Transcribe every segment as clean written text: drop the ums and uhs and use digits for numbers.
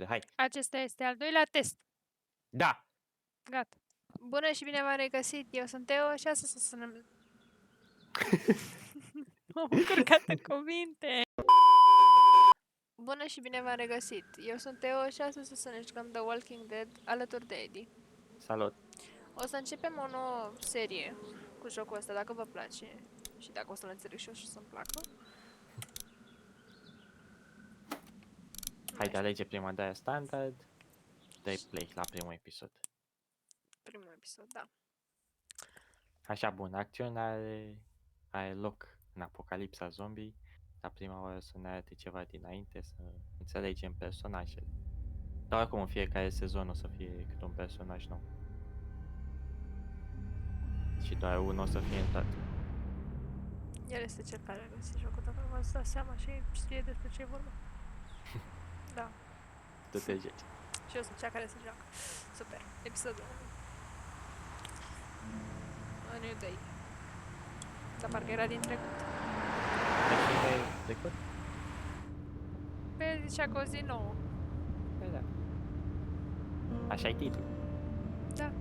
hai. Acesta este al doilea test. Da! Gata. Bună și bine v-am regăsit. Eu sunt Teo și astăzi să sunăm... M-am încurcat în cuvinte. Bună și bine v-am regăsit. Eu sunt Teo și astăzi să ne jucăm The Walking Dead alături de Eddie. Salut! O să începem o nouă serie cu jocul ăsta, dacă vă place. Și dacă o să-l înțeleg și eu și să-mi placă. Hai de alege prima de aia standard. Dai play la primul episod. Primul episod, da. Așa, bun, acțiunea are loc în apocalipsa zombie. La prima oară să ne arate ceva dinainte, să înțelegem personajele. Dar acum în fiecare sezon o să fie câte un personaj nou. Și doar unul o să fie în toate. El este cel care a găsit jocul, dacă nu v-ați dat seama și știe despre ce e vorba. Da. Tu te joci. Și eu sunt cea care se joacă. Super. Episodul 1. A New Day. Dar parcă era din trecut. Deci de trecut? Pe zicea că o zi nouă. Păi da. Așa e titlul. Da.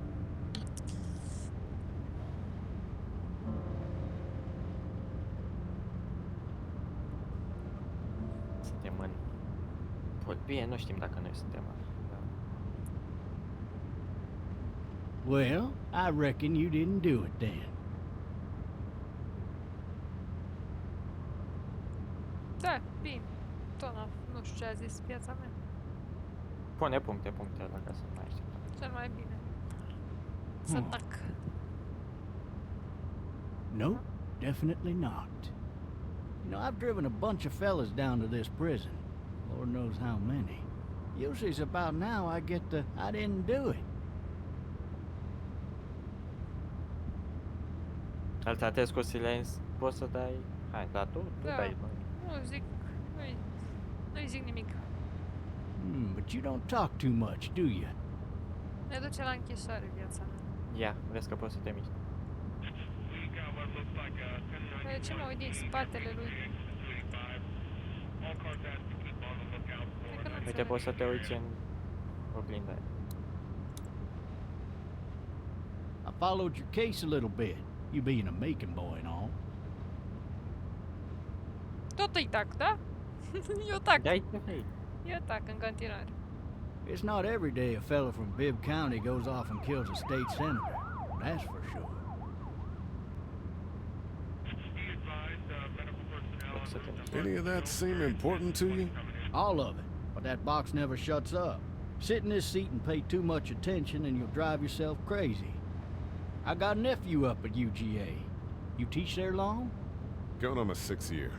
Suntem în... Bine, nu știm dacă noi suntem în... Da. Well, I reckon you didn't do it then. Da, bine. Tot nu știu ce a zis viața mea. Pune puncte ăla ca să nu mai așteptăm. Cel mai bine. Să tac. Nope, definitely not. You know, I've driven a bunch of fellas down to this prison. Lord knows how many. Usually it's about now I get the I didn't do it. Alta test cu silens, poți să dai... Hai, da, tu Da. dai, nu? Nu zic... Nu-i zic nimic. But you don't talk too much, do you? Ne duce la închisoare viața mea. Ia, vezi că poți să te miști. De ce mă uit din spatele lui? Cred că nu Uite, înțeleg. poți să te uiți în oglinda aia. I followed your case a little bit, you being a Macon boy and all. Tot îi tac, da? Eu tac. Dai, hei. Eu tac în continuare. It's not every day a fella from Bibb County goes off and kills a state senator. That's for sure. Poți să te miști. Any of that seem important to you? All of it, but that box never shuts up. Sit in this seat and pay too much attention and you'll drive yourself crazy. I got a nephew up at UGA. You teach there long? Going on my 6th year.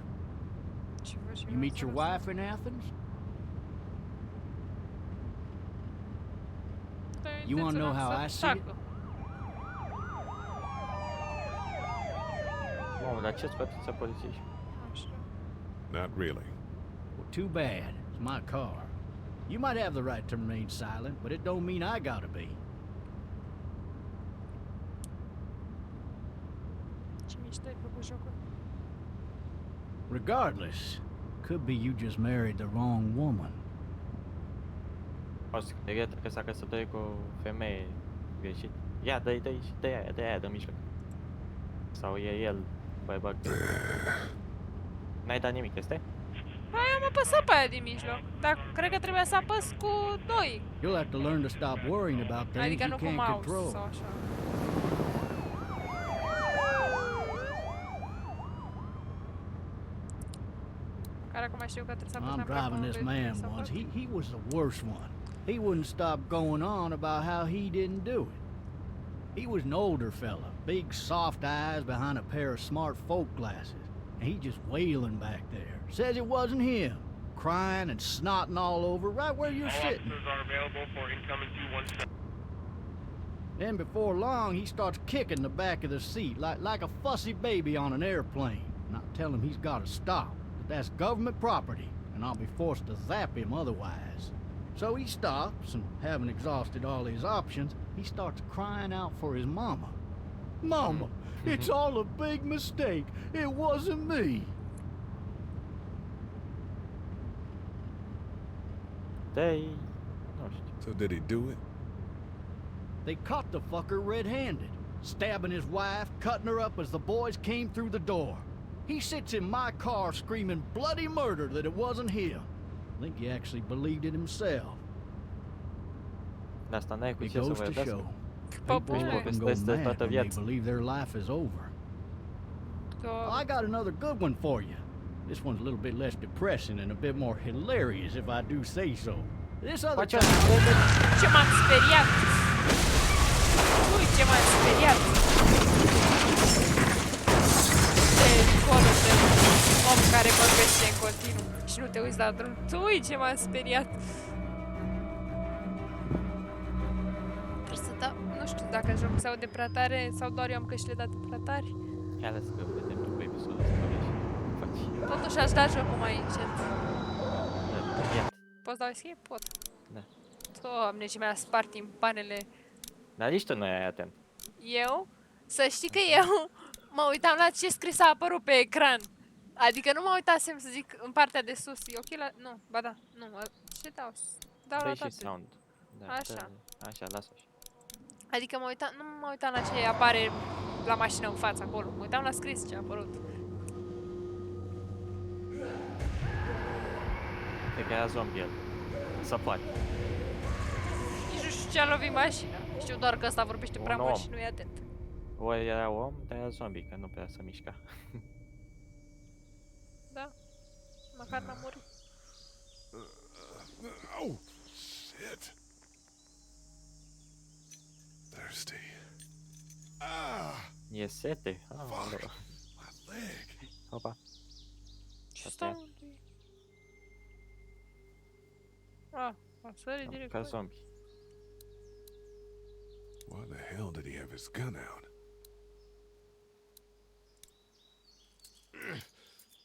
Și vă și You vreau meet să your vă wife in Athens? Dar You wanna know intenționam how să I see it? tacă. Mamă, dar ce-ți pătuța polițiști? Nu știu. Not really. Well, too bad. It's my car. You might have the right to remain silent, but it don't mean I gotta be. Ce mișto ai făcut jocul. Regardless, could be you just married the wrong woman. O să regretă că s-a căsătorit cu o femeie greșit. Ia, dă-i și dă aia, dă mijloc. Sau e el, băibat. N-ai dat nimic, este? Păi am apăsat pe aia din mijloc. Dar cred că trebuia să apăs cu 2. You'll have to learn to stop worrying about things Adică you nu cu can't mouse sau control. așa. Care acum știu că trebuie să apăs I'm neapărat driving pe this unde man să once. apăs. He was the worst one. He wouldn't stop going on about how he didn't do it. He was an older fella, big soft eyes behind a pair of smart folk glasses, and he just wailing back there. Says it wasn't him, crying and snotting all over right where you're All sitting. officers are available for incoming 217. Then before long, he starts kicking the back of the seat like a fussy baby on an airplane. And I tell him he's got to stop, that that's government property, and I'll be forced to zap him otherwise. So he stops, and having exhausted all his options, he starts crying out for his mama. Mama, it's all a big mistake. It wasn't me. Dă-i Nu știu. So did he do it? They caught the fucker red-handed, stabbing his wife, cutting her up as the boys came through the door. He sits in my car screaming bloody murder that it wasn't him. I think he actually believed it himself. De asta n-ai cu It ce să goes to vorbească. show. Pe People bune. fucking go Povestesc de mad toată when they viața. believe their life is over. Că I got another good one for you. This one's a little bit less depressing and a bit more hilarious, if I do say so. This other Face time, ce m-am speriat! Ui, ce m-am speriat! Telefonul de om care vorbește în continuu și nu te uiți la drum. Ui, ce m-am speriat! Trebuie să dau... Nu știu dacă jocul se aude prea tare sau doar eu am căștile date prea tare. Ia lăsă că vedem după episodul ăsta și faci. Totuși aș da jocul mai încet. Ia. Poți da escape? Pot. Da. Doamne, ce mi-a spart timpanele. Dar nici tu nu ai atent. Eu? Să știi că eu mă uitam la ce scris a apărut pe ecran. Adică nu mă uitasem să zic în partea de sus. E ok la... Nu, ba da. Nu, ce dau? Dau la Dă și toate. sound. Da, Așa. Așa, lasă așa. Adică mă uitam, nu mă uitam la ce apare la mașină în față acolo. Mă uitam la scris ce a apărut. Cred că era zombie el. Să poate. Nici nu știu ce a lovit mașina. Știu doar că ăsta vorbește prea Un mult om. și nu e atent. Ori era om, dar era zombie, că nu prea se mișca. Da? Măcar n-a murit. Oh, shit. Thirsty. Ah, E sete? Ah, fuck. aleu. My leg. Opa. Ce Asta e. stau? Ah, a sărit direct. Ca pe- zombie. Why the hell did he have his gun out?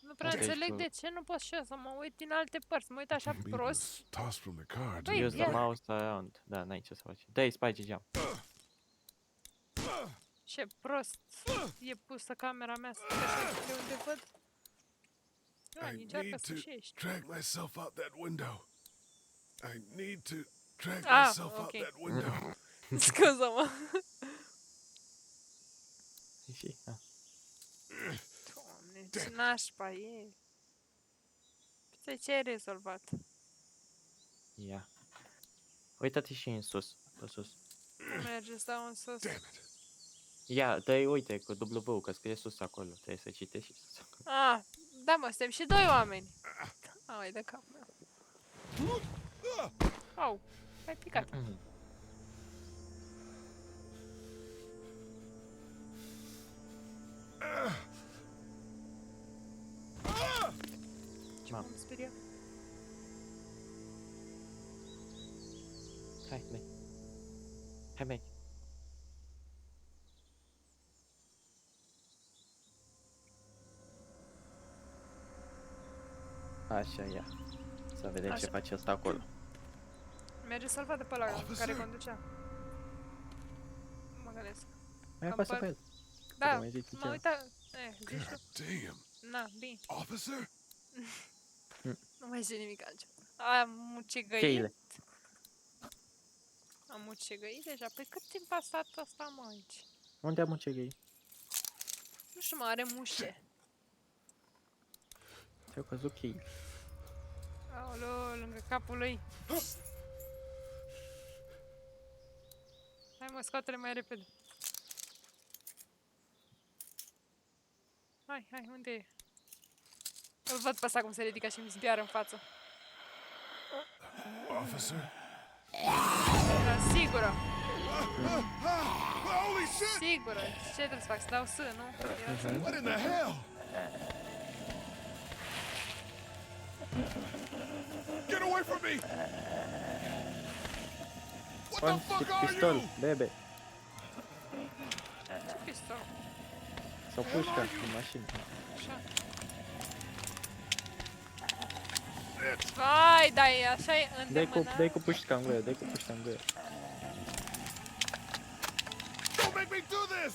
Nu prea Ok, înțeleg tu- de ce nu pot și eu să mă uit din alte părți. Mă uit așa Beat prost. was tossed from the car. Wait, dude. Use yeah. the mouse around. Da, n-ai ce să faci. Dă-i spike jump. Ce prost e pusă camera mea să te așa de unde văd. Da, I încearcă need să to ieși. drag myself out that window. I need to drag Ah, myself out okay. that window. Scuză-mă. Și, ah. Doamne, ce nașpa e. Ce ai rezolvat? Ia. Uită-te și în sus. Pe sus. Merge să dau în sus. Damn it. Ia, dă-i uite cu W, că scrie sus acolo. Trebuie să citești și sus acolo. Ah, da mă, suntem și doi oameni. Ai de cap meu. Au, ai picat. Ce Mamă. m-am speriat. Hai, mergi. Hai, mergi. Așa, ia. Să vedem ce Așa. face asta acolo. Merge să-l vadă pe ăla care Officer. conducea. Mă gândesc. Mai Cam apasă pe- pe el. Da, mai zici mă ceva. uita... zici God tu? damn. Na, bine. Officer? Nu mai zice nimic altceva. Am mucegăit. Cheile. Am mucegăit deja. Păi cât timp a stat ăsta, mă, aici? Unde am mucegăi? Nu știu, mă, are mușe. Ți-au căzut cheile. Aoleu, lângă capul lui. Hai mă, scoate-le mai repede. Hai, hai, unde e? Îl văd pe ăsta cum se ridică și mi zbiară în față. Officer? Era sigură, Holy shit! sigură. Ce trebuie să fac? Să dau S, nu? Era What in the hell? Get away from me! What the Un fuck are pistol, you? bebe. ce pistol? Sau pușca în mașină. Așa. Vai, da, e așa e îndemânat. Dai cu pușca în gură, dai cu pușca în gură. Don't make me do this!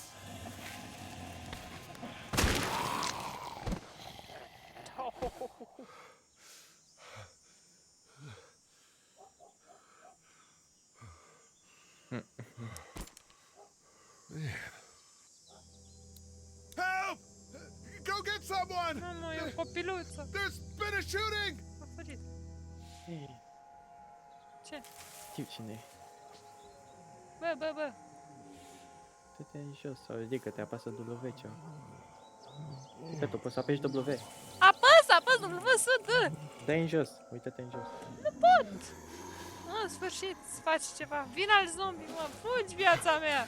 Run! Nu, mă, e o copiluță. There's been a shooting! A fugit. Ei, Ce? știu cine e. Bă. Dă-te în jos sau ridică-te, apasă W ceva. Uite, tu poți să apeși W. Apăs, nu vă sunt. Dă-i în jos, uită-te în jos. Nu pot. În sfârșit, să faci ceva. Vin al zombie, mă, fugi viața mea.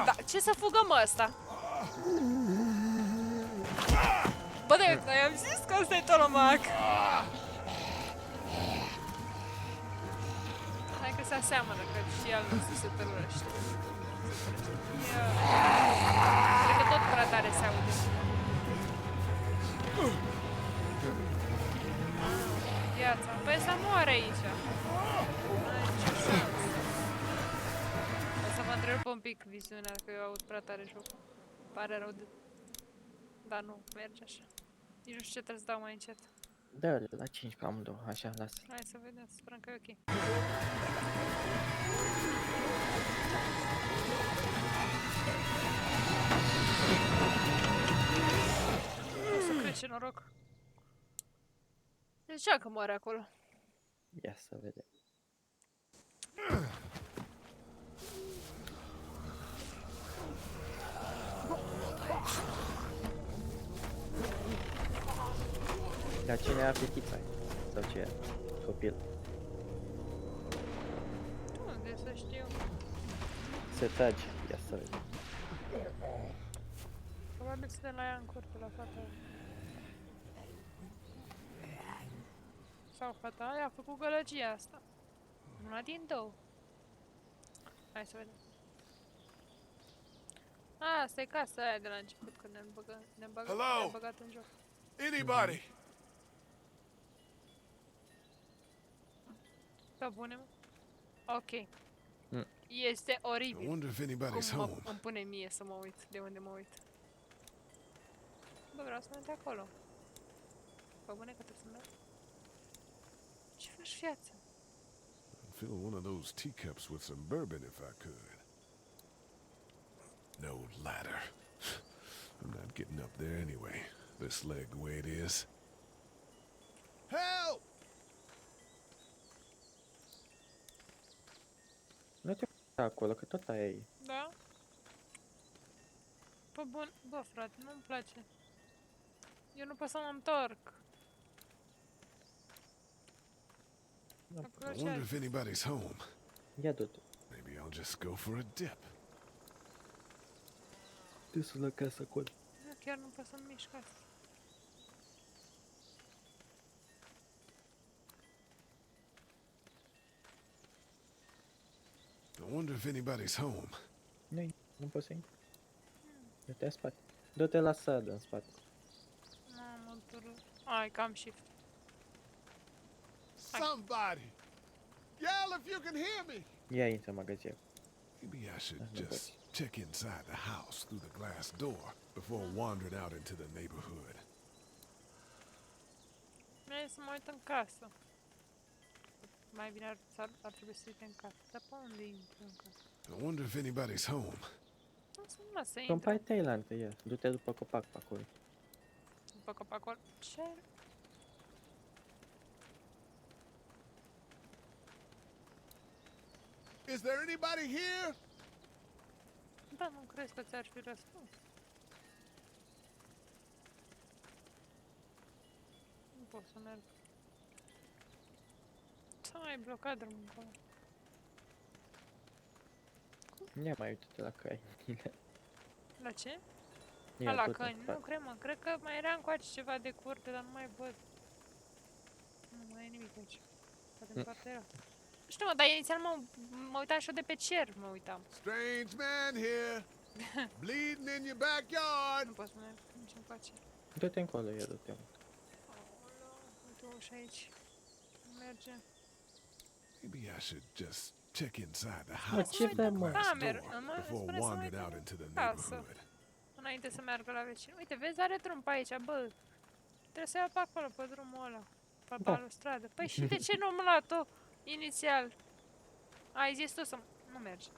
Da, ce să fugă mă ăsta? Bă, de noi am zis că ăsta e Tolomac. Hai că se aseamănă, că și al nostru se tălăște. Cred că tot prea tare se aude. Viața, păi să moare aici. N-ai nicio șansă. O să mă întrerup un pic viziunea, că eu aud prea tare jocul. Pare rău de... Dar nu, merge așa. Nici nu știu ce trebuie să dau mai încet. Dă-le la 5 pe amândouă, așa, lasă. Hai să vedem, să sperăm că e ok. O să cred ce noroc. De ce că moare acolo? Ia să vedem. Dar cine era fetița? Sau ce era? Copil. Unde să știu? Se trage, ia să vedem. Probabil să la ea în curte, la fata aia. Sau fata aia a făcut gălăgia asta. Una din două. Hai să vedem. A, asta e casa aia de la început, când ne-am Hello? băgat în joc. Anybody? Pe bune, mă? Ok. Mm. Este I oribil. wonder if anybody's Cum home. îmi pune mie să mă uit de unde mă uit. Bă, vreau să merg de acolo. Pe bune că trebuie să merg. Ce faci viața? I'd fill one of those teacups with some bourbon if I could. No ladder. I'm not getting up there anyway. This leg the way it is. Help! Nu te uita acolo, că tot aia e. Da? Bă, bun, bă, frate, nu-mi place. Eu nu pot să mă întorc. Acolo I ce wonder ai? if anybody's home. Ia du-te. Maybe I'll just go for a dip. Du-te la casa acolo. Nu, chiar nu pot să-mi mișc asta. I wonder if anybody's home. Nu poți să intri. Du-te în spate. Du-te la sădă în spate. Mamă, tură. Ai, cam shift. Somebody! Yell if you can hear me! Ia intră în magazin. Maybe I should No, but- just check inside the house through the glass door before wandering out into the neighborhood. Merg să mă uit în casă. Mai bine ar trebui să uite în casă. Dar pe unde intru în casă? I wonder if anybody's home. Nu să nu lasă să În intru. pai Thailand, ia. Du-te după copac pe acolo. După copacul. Ce? Is there anybody here? Da, nu crezi că ți-ar fi răspuns. Nu pot să merg. Ce ai blocat drumul acolo? Ia mai uite-te la cai. La ce? Ia, La du-te în câini. Nu, spate. cred mă. Cred că mai era încoace ceva de curte, dar nu mai văd. Nu mai e nimic aici. Poate în partea era. Nu știu, mă, dar inițial mă uitam și eu de pe cer, mă uitam. Strange man here. Bleeding in your backyard. Nu pot să merg nici încoace. Du-te încolo, ia du-te. Aoleu, uite o ușă aici. Nu merge. Maybe I should just check inside the Mă, house ce through the vrem, mă? glass Cameră, door mă, before spune să wandering mai out dăm into the casă. neighborhood. Înainte să meargă la vecin. Uite, vezi, are drum pe aici, bă. Trebuie să iau pe acolo, pe drumul ăla. Pe Da. balustradă. Păi și de ce nu am luat-o inițial? Ai zis tu să... Nu merge.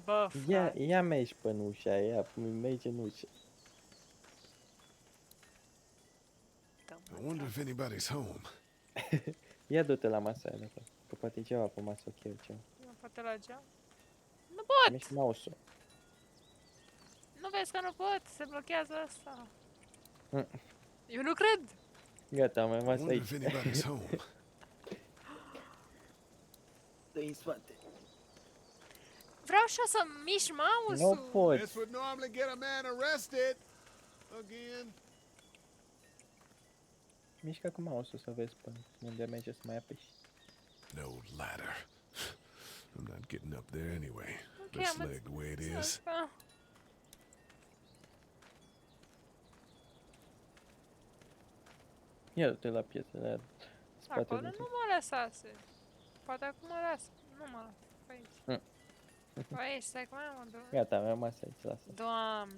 Bă, Ia, frate. ia mergi până ușa, ia, merge în ușă. I wonder if anybody's home. Ia du-te la masa aia, dacă. Că poate e ceva pe masă, ok, ceva. Nu, poate la geam. Nu pot! Mișc mouse-ul. Nu vezi că nu pot? Se blochează asta. Mm. Eu nu cred! Gata, am I rămas wonder aici. if anybody's home. Dă-i în spate. Vreau și eu să mișc Nu mouse-ul. poți. This would normally get a man arrested. Again. Mișcă cu mouse-ul să vezi pe unde merge să mai apeși. No ladder. I'm not getting up there anyway. Ok, This am leg the way it is. înțeles. Ia du-te la piețele aia. Spate Acolo de nu mă lăsase. Poate acum mă lasă. Nu mă lasă. Pe aici. Mm. Pe aici, stai cum mă duc. Gata, am rămas aici, lasă. Doamne.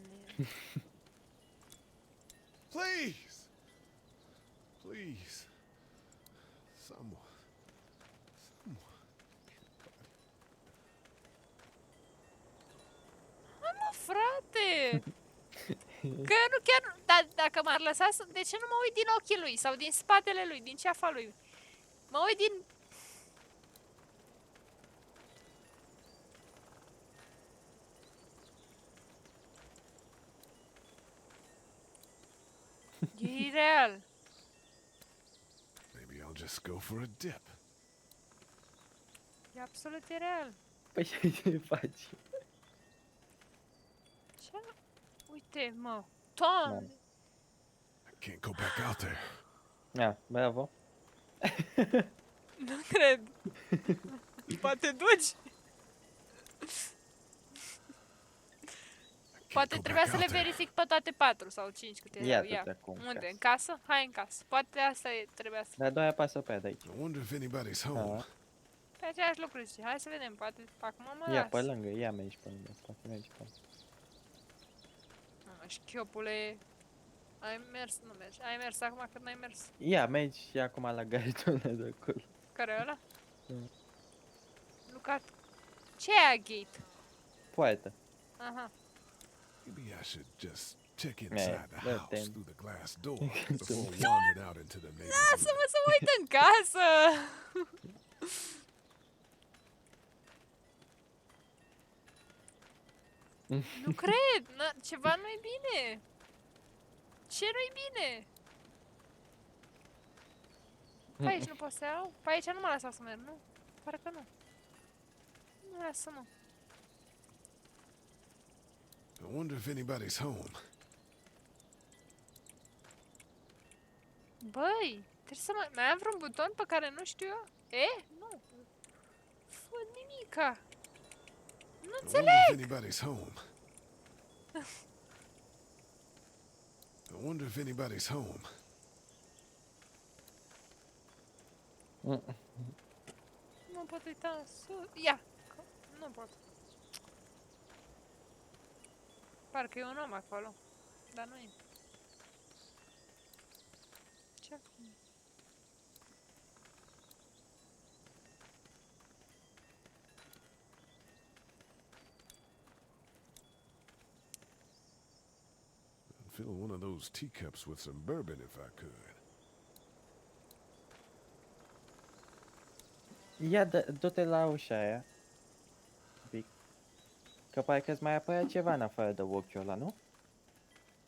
Please. Please. Someone. Mă, frate! Că nu chiar... Dar dacă m-ar lăsa să... De ce nu mă uit din ochii lui? Sau din spatele lui? Din ceafa lui? Mă uit din... E ireal. Maybe I'll just go for a dip. E absolut ireal. Păi ce faci? Ce? Uite, mă. Doamne! I can't go back out there. Ia, bravo. Nu cred. Poate duci. I can't Poate go trebuia back să le out there. verific pe toate 4 sau 5 câte Ia erau. du-te acum. Unde? Casă. În casă? Hai în casă. Poate asta e, trebuia să... Dar doi apasă pe aia de aici. I wonder if anybody's home. Da. Pe aceeași lucru zice. Hai să vedem. Poate acum mă Ia las. pe lângă, ia mergi pe lângă, poate mergi pe lângă. Mă, șchiopule. Ai mers? Nu mergi. Ai mers acum când n-ai mers. Ia, mergi și acum la gardul ăla de acolo. Care e ăla? Mm. Lucat. Ce e aia gate? Poate. Aha. Maybe I should just check inside the that house then. through the glass door before wandering out into the neighborhood. Lasă-mă să mă uit în casă! Nu cred! Ceva nu-i bine! Ce nu-i bine? Pe aici nu pot să iau? Pe aici nu mă lăsa să merg, nu? Parcă nu. Nu lasă, nu. I wonder if anybody's home. Băi, trebuie să mai am vreun buton pe care nu știu eu? E? Nu. Fă nimica. Nu I wonder înțeleg. if anybody's home. I wonder if anybody's home. Nu pot uita în sus. Ia. Nu pot. Parcă e un om acolo. Dar nu e. Ce? I'd fill one of those teacups with some bourbon if I could. Ia, du-te la ușa aia. Vic. Că parcă-ți mai apărea ceva în afară de ochiul ăla, nu?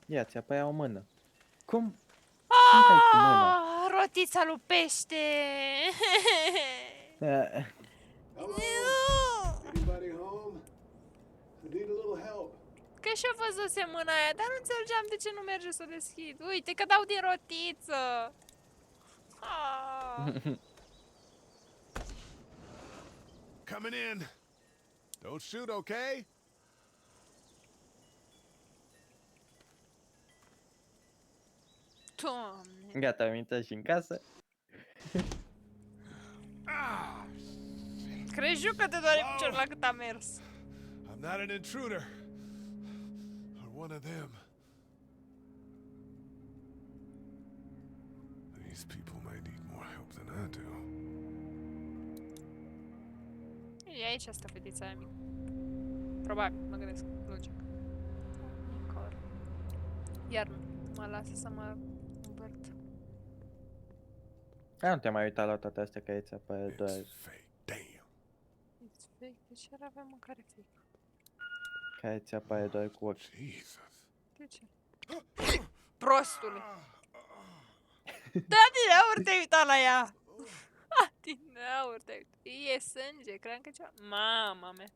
Ia, ți apărea o mână. Cum? Cum dai cu mâna? Ah, rotița lui pește! Anybody home? I need a little help. Că și-o văzuse mâna aia, dar nu înțelegeam de ce nu merge să o deschid. Uite că dau din rotiță! Ah. Coming in. Don't shoot, okay? Doamne! Gata, am intrat și în casă. Crezi că te doare piciorul la cât a mers? I'm not an intruder. Or one of them. These people might need more help than I do. E aici asta fetița aia mică. Probabil, mă gândesc, logic. Nicor. Iar nu mă lasă să mă împărt. Nu te mai uita la toate astea că îți apare doar... It's fake. Damn. It's fake. De ce ar avea mâncare fake? Care ți apare doar cu ochi. Jesus. De ce? Prostule! Da, din aur te-ai uitat la ea! Din aur te-ai uitat. E sânge, cream că ceva... Mama mea!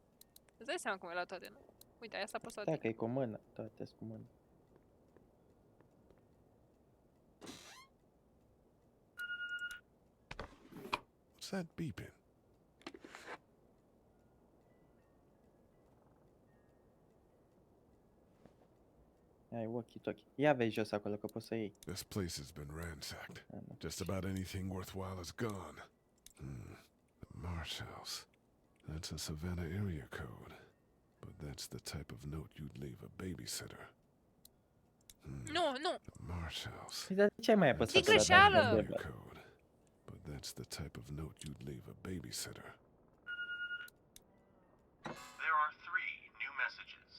Îți dai seama cum e la toate, nu? Uite, aia s-a pus la Da, tine. că e cu mână. Toate cu mână. What's that beeping? Ai walkie-talkie. Ia vezi jos acolo că poți să iei. This place has been ransacked. Ah, nu. Just about anything worthwhile is gone. The Marsh House. That's a Savannah area code. But that's the type of note you'd leave a babysitter. Nu, nu! The Marsh House. Păi, dar de ce ai mai apăsat E ăla greșeală! de Area Debra? code. But that's the type of note you'd leave a babysitter. There are 3 new messages.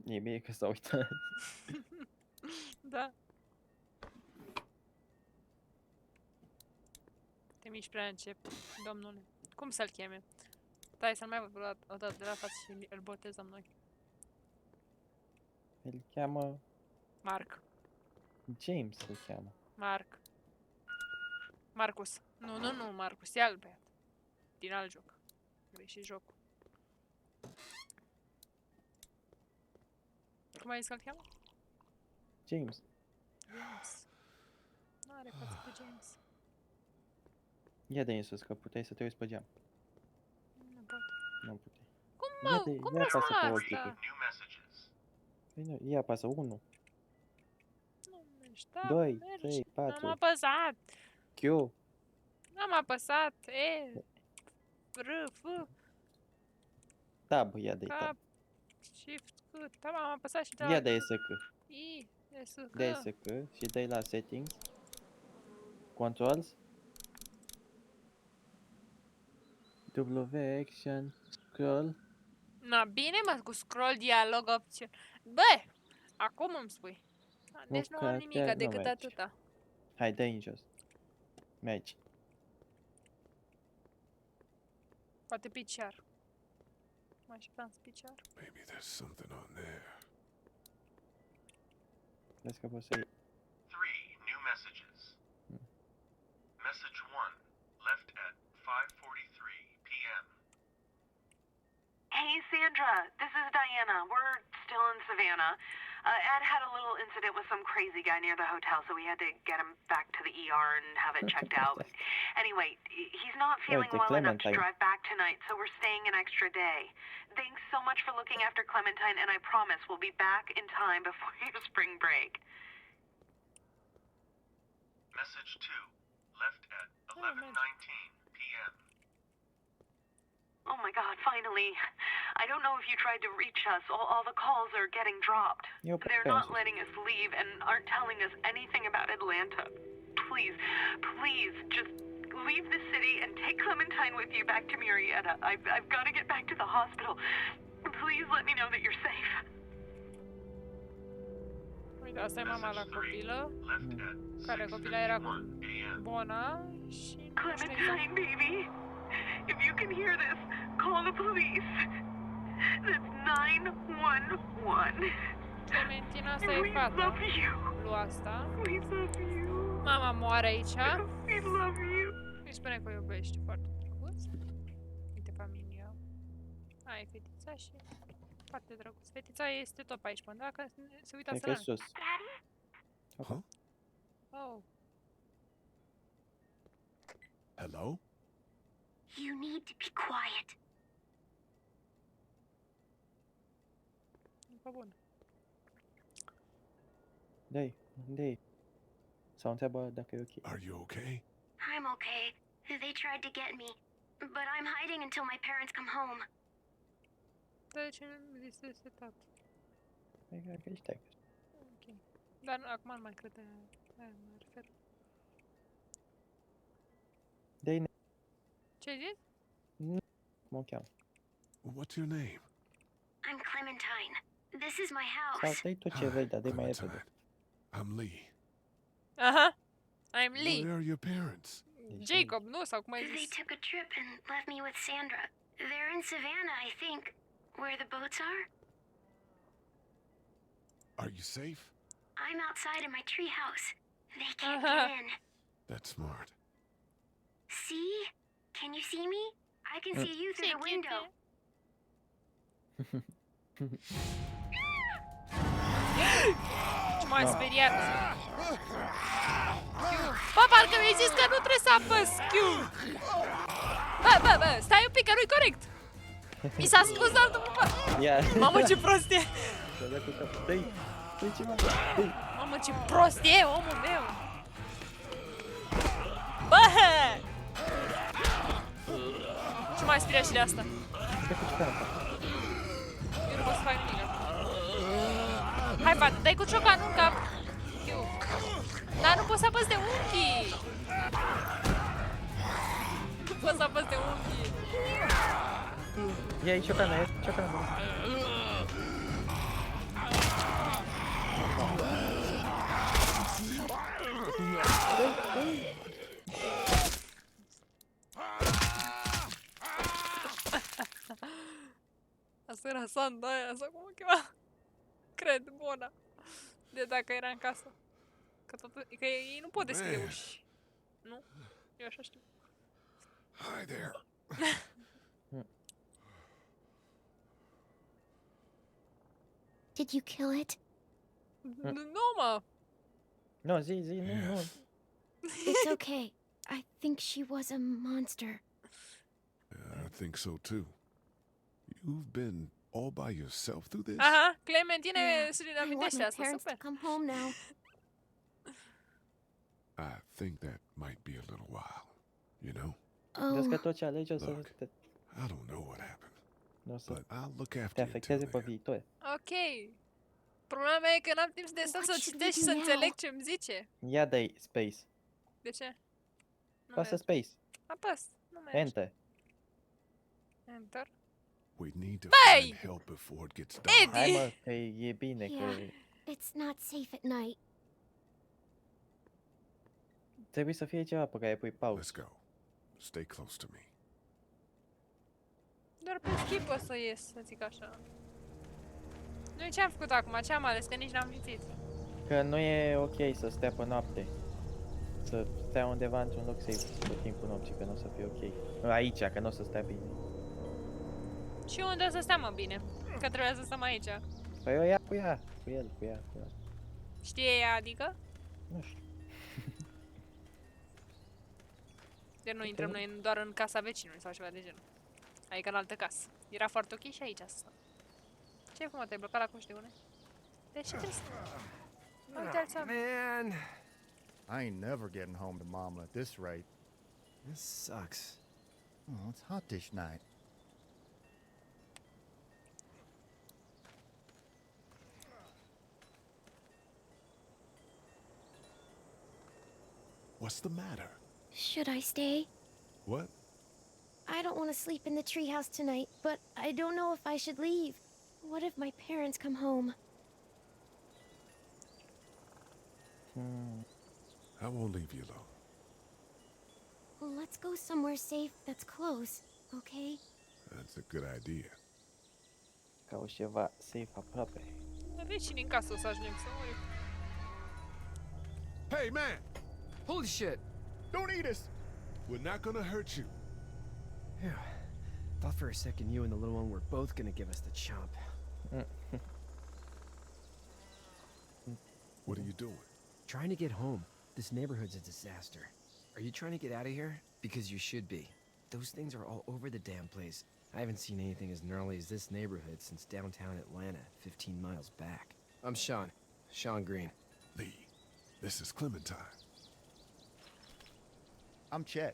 E bine că s-a uitat. Da. Te miști prea încep, domnule. Cum să-l cheme? Stai să-l mai văd o dată de la față și îl botezăm noi. Îl cheamă... Marc. James îl cheamă. Marc. Marcus. Nu, nu, nu, Marcus. E alt băiat. Din alt joc. Greșit jocul. Cum ai zis că îl cheamă? James. James. Nu are față cu James. Ia de în sus, că puteai să te uiți pe geam. Nu pot. Nu puteai. Cum, Ia mă? de- Cum ia răspuns apasă pe asta? ochii. New messages. Păi nu, ia apasă 1, Nu mergi, da, 2, mergi. 3, N-am 4. apăsat. Q. N-am apăsat. E. R, F, Tab, ia de K, tab. Shift, C. Da, am apăsat și de Ia la de SC. I, S, K. De SC și dai la settings. Controls. W action scroll. Na, bine mă, cu scroll, dialog, opțiune. Bă, acum îmi spui. Deci nu am caracter, nimica nu decât merge. atâta. Hai, dă în jos. Mergi. Poate picior. Mă așteptam să picior. Maybe there's something on there. Vezi că poți să iei. 3 new messages. Message 1, left at 5:43 p.m. Hey, Sandra. This is Diana. We're still in Savannah. Ed had a little incident with some crazy guy near the hotel, so we had to get him back to the ER and have it checked out. Anyway, he's not feeling the well enough to Clementine. drive back tonight, so we're staying an extra day. Thanks so much for looking after Clementine, and I promise we'll be back in time before your spring break. Message 2, left at 11:19 p.m. Oh my god, finally. I don't know if you tried to reach us. All the calls are getting dropped. Eu They're not penso. letting us leave and aren't telling us anything about Atlanta. Please, please, just leave the city and take Clementine with you back to Murrieta. I've got to get back to the hospital. Please let me know that you're safe. Uite, asta e mama la copilă, Left at care copila era cu 6:51 a.m. Bona și nu știu exact. Clementine, baby. If you can hear this, call the police. That's 911. Clementina, asta We e fata love you. lui asta. We love you. Mama moare aici. We love you. Îi spune că o iubește foarte drăguț. Uite familia. Ai fetița și foarte drăguț. Fetița este top aici, până dacă se uită Cred că e să sus. Huh? Oh, Hello? You need to be quiet. încă bun. Dai, unde sau întreabă dacă e ok. Are you okay? I'm okay. They tried to get me, but I'm hiding until my parents come home. Dar de ce mi este setat? Păi, cred că ești acasă. Ok. Dar acum nu mai cred de aia mă refer. Dai-ne Ce ai zis? cum o cheamă. What's your name? Clementine. This is my Sau house. dă-i tot ce vrei, dar dă mai Clementine. repede. I'm Lee. Aha. I'm Lee. Where are your parents? Jacob, nu? Sau cum ai They zis? took a trip and left me with Sandra. They're in Savannah, I think. Where the boats are? Are you safe? I'm outside in my treehouse. They can't Uh-huh. get in. That's smart. See? Can you see me? I can see you through the window. Ce m-a speriat. Q. Bă, parcă mi-ai zis că nu trebuie să apăs Q. Bă, stai un pic, că nu-i corect. Mi s-a spus altul, bă. Ia, Mamă, ce prost e. să dă cu capul. Dă-i ceva, dă-i. Mamă, ce prost e, omul meu. Bă! Ce m-a speriat și de asta? Dă cu ciocanul. Eu nu pot să fac nimic. Hai, fată, dai cu ciocanul în cap. Eu. Dar nu pot să apăs de unghii. Nu pot să apăs de unghii. Ia aici ciocanul, ia ciocanul. Asta era Sanda aia, sau cum o chema? Cred, Bona. De dacă era în casă. Că ei nu pot deschide Man. uși. Nu? Eu așa știu. Hi there. Did you kill it? Nu, mă. Nu, zi, nu. It's okay. I think she was a monster. I think so too. You've been all by yourself through this? Aha, Clementine se I want amintește my asta, parents to super. come home now. I think that might be a little while. You know? Vezi că Oh, tot ce alegi o să Look. te, I don't know what happened, n-o să but I'll look te after you afecteze until pe then. viitor. Ok. Problema mea e că n-am timp să stau să What should citesc și we să do înțeleg now? ce îmi zice. Ia dai space. De ce? Nu Pasă merge. space. Apăs. Nu merge. Enter. Enter. We need to Hey! find help before it gets dark. Eddie! Hai mă, că e bine, că Yeah. It's not safe at night. trebuie să fie ceva pe care pui Let's pauză. go. Stay close to me. Doar pe skip o să ies, să zic așa. Noi ce am făcut acum? Ce am ales? Că nici n-am citit. Că nu e ok să stea pe noapte. Să stea undeva într-un loc safe tot timpul nopții, că nu o să fie ok. Aici, că nu o să stea bine. Și unde o să stea, mă, bine? Că trebuia să stăm aici. Păi o ia cu ea, cu el. Știe ea, adică? Nu știu. De nu intrăm noi doar în casa vecinului sau ceva de genul. Adică în altă casă. Era foarte ok și aici asta. Ce ai făcut? Te-ai blocat la cuștiune? De ce trebuie să... Uite alți oameni. Man, I ain't never getting home to Mama at this rate. This sucks. Oh, it's hot dish night. What's the matter? Should I stay? What? I don't want to sleep in the treehouse tonight, but I don't know if I should leave. What if my parents come home? I won't leave you alone. Well, let's go somewhere safe that's close, okay? That's a good idea. Cauți ceva safe aproape. Vecinii în casă o să ajungem să mori. Hey, man! Holy shit! Don't eat us! We're not gonna hurt you. Phew. Thought for a second you and the little one were both gonna give us the chomp. What are you doing? Trying to get home. This neighborhood's a disaster. Are you trying to get out of here? Because you should be. Those things are all over the damn place. I haven't seen anything as gnarly as this neighborhood since downtown Atlanta, 15 miles back. I'm Sean. Sean Green. Lee, this is Clementine. I'm Chet.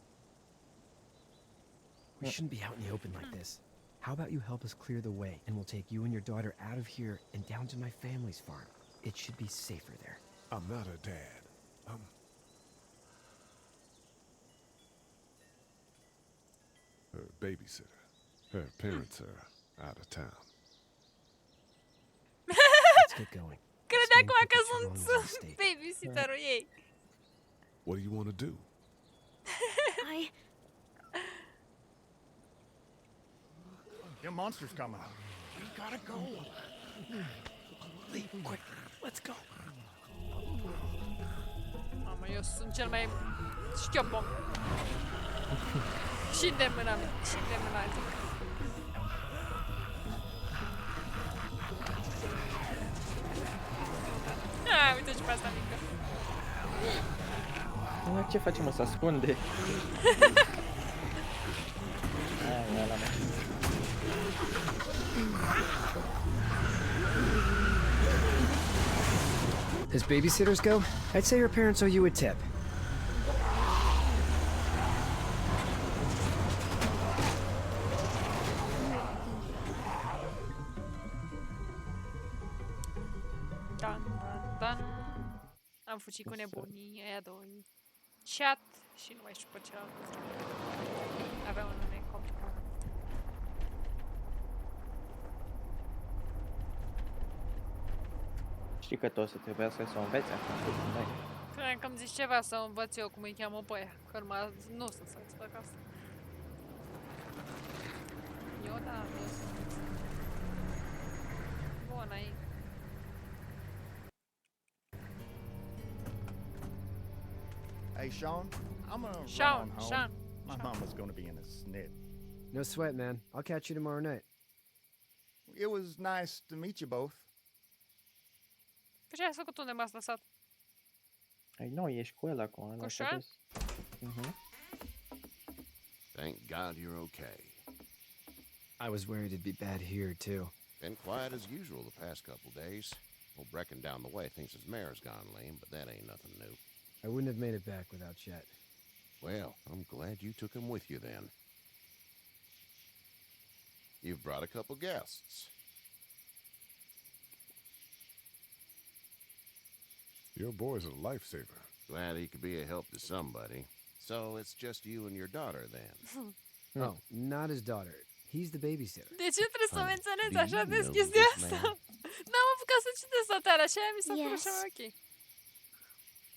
We shouldn't be out in the open like this. How about you help us clear the way, and we'll take you and your daughter out of here and down to my family's farm. It should be safer there. I'm not her dad. I'm her babysitter. Her parents are out of town. Let's get going. Credea Staying acum put că gets you sunt long as a mistake. babysitterul ei. What do you want to do? I... Them monsters coming. We gotta go. Lee, quick, let's go. Mamă, eu sunt cel mai șchiopom. Și de mâna mea, și de mâna zic. Uite și pe asta mică. Ce facem, mă, să ascunde? Aia, la mea. As babysitters go, I'd say your parents owe you a tip. Dan, dan, dan. Am fugit cu nebunii, aia doi. Chat și nu mai știu pe celălalt. Aveam un nume complicat. Știi că tot o să trebuiască să o înveți acum. Credeam că îmi zici ceva să învăț eu cum îi cheamă pe aia. Că nu sunt să-ți fac asta. Eu da, eu sunt. Bun, aici. Hey, Sean, I'm gonna run Sean, on home. Sean. My mama's gonna be in a snit. No sweat, man. I'll catch you tomorrow night. It was nice to meet you both. Păi ce ai făcut unde m-ați lăsat? Ai, nu, ești cu el acum. Cu Sean? Thank God you're okay. I was worried it'd be bad here, too. Been quiet as usual the past couple days. Old Brecken down the way thinks his mare's gone lame, but that ain't nothing new. I wouldn't have made it back without Chet. Well, I'm glad you took him with you then. You've brought a couple guests. Your boy's a lifesaver. Glad he could be a help to somebody. So it's just you and your daughter then. Oh, not his daughter. He's the babysitter. De ce trebuie să menționezi așa des know chestia this asta? man? N-am apucat să citesc toate alea și aia mi s-a părut Yes. așa mai ok.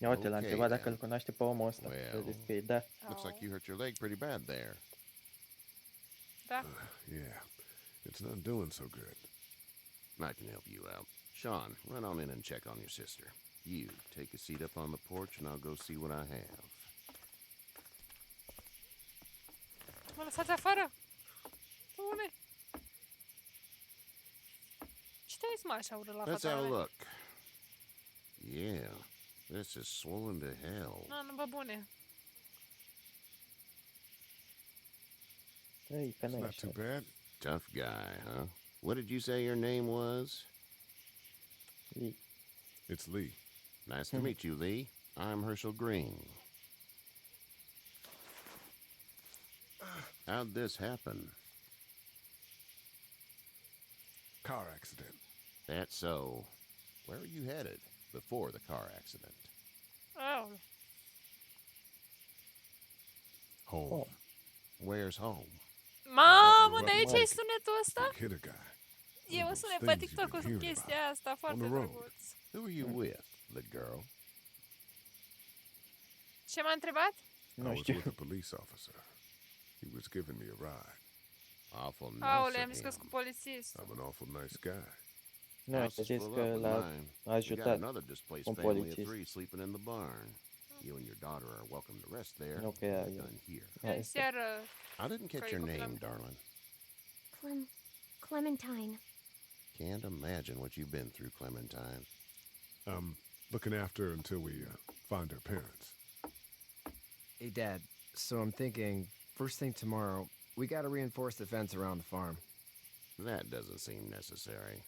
Ia uite, l-a Ok, întrebat dacă then. îl cunoaște pe omul ăsta. Well. Să zic că e da. Looks like you hurt your leg pretty bad there. Da? Yeah, it's not doing so good. I can help you out. Sean, run on in and check on your sister. You, take a seat up on the porch and I'll go see what I have. Mă lăsați afară? Bune. Ce te-ai mă așa urât la Let's fata have a mea? look. Yeah, this is swollen to hell. Nu, bă, bune. Ei, că It's nu e not așa. too bad. Tough guy, huh? What did you say your name was? Lee. It's Lee. Nice to meet you, Lee. I'm Herschel Green. How'd this happen? Car accident. That's so. Where are you headed before the car accident? Oh, Home. Where's home? mamă, de aici Mike. e sunetul ăsta? Hit a guy. E un those sunet pe things TikTok you've cu been hearing chestia about. asta, foarte the road. drăguț. Who are you with? The girl? Ce m-a întrebat? I Nu was știu. with a police officer. He was giving me a ride. Awful nice Aole, of am zis că him. cu polițist. I'm an awful nice guy. Nu, House să is zici full că up with l-a mine. We got ajutat. another displaced un family of polițist. 3 sleeping in the barn. You and your daughter are welcome to rest there. Nu, că ea We're e- done here. Hai, În să- seară, I didn't catch your Sorry, name, Coco. darling. Clementine. Can't imagine what you've been through, Clementine. I'm looking after her until we find her parents. Hey, Dad. So I'm thinking, first thing tomorrow, we gotta reinforce the fence around the farm. That doesn't seem necessary.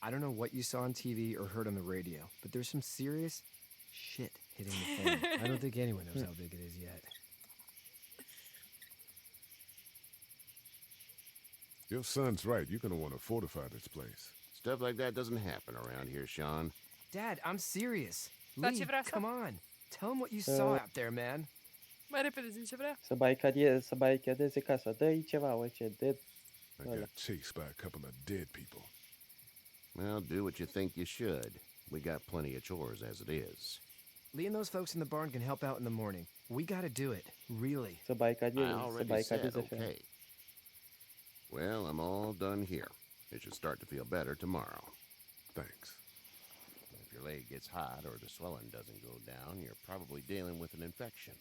I don't know what you saw on TV or heard on the radio, but there's some serious shit hitting the fan. I don't think anyone knows how big it is yet. Your son's right. You're gonna want to fortify this place. Stuff like that doesn't happen around here, Sean. Dad, I'm serious. Dar ce Lee, vrea asta? come on. Tell him what you saw out there, man. mai repede zi ce vrea. Să baricadeze casa. Dă-i ceva, orice. I got chased by a couple of dead people. Well, do what you think you should. We got plenty of chores as it is. Lee and those folks in the barn can help out in the morning. We gotta do it. Really. Să baricadeze, I să already baricadeze said ferma. okay. Well, I'm all done here. It should start to feel better tomorrow. Thanks. If your leg gets hot or the swelling doesn't go down, you're probably dealing with an infection.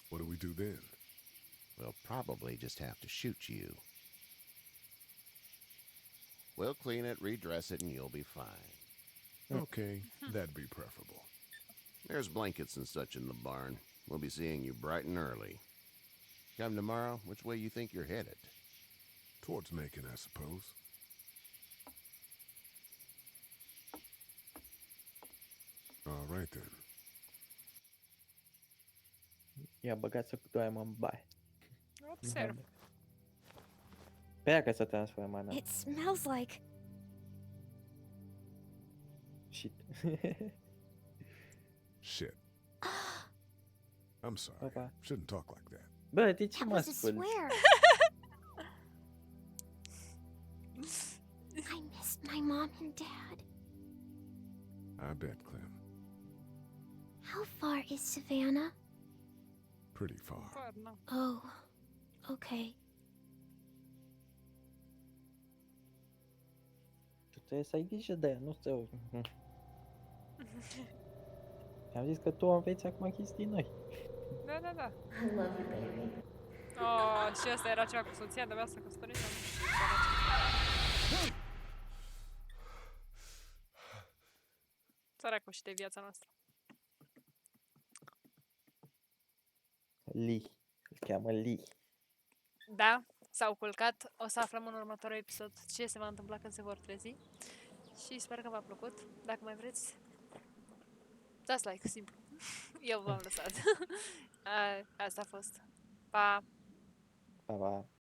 What do we do then? We'll probably just have to shoot you. We'll clean it, redress it, and you'll be fine. Okay, that'd be preferable. There's blankets and such in the barn. We'll be seeing you bright and early. Come tomorrow, which way you think you're headed? Towards Macon, I suppose. All right then. Ia băgați-o cu doaia mă în baie. Observ. Pe aia că se transforma în It smells like. shit. Shit. I'm sorry. Opa. Shouldn't talk like that. Bă, de ce That mă was a asculti? swear. I missed my mom and dad. I bet, Clem. How far is Savannah? Pretty far. Far, nu. Oh, okay. Tu trebuie să ai grijă de ea, nu să... Am zis că tu înveți acum chestii noi. Da, da, da. I love you, baby. Oh, și asta era ceva cu soția, de-abia s-a căsătorit. Săracu și de viața noastră. Lee. Îl cheamă Lee. Da, s-au culcat. O să aflăm în următorul episod ce se va întâmpla când se vor trezi. Și sper că v-a plăcut. Dacă mai vreți, dați like, simplu. Eu v-am lăsat. Asta a fost. Pa! Pa, pa.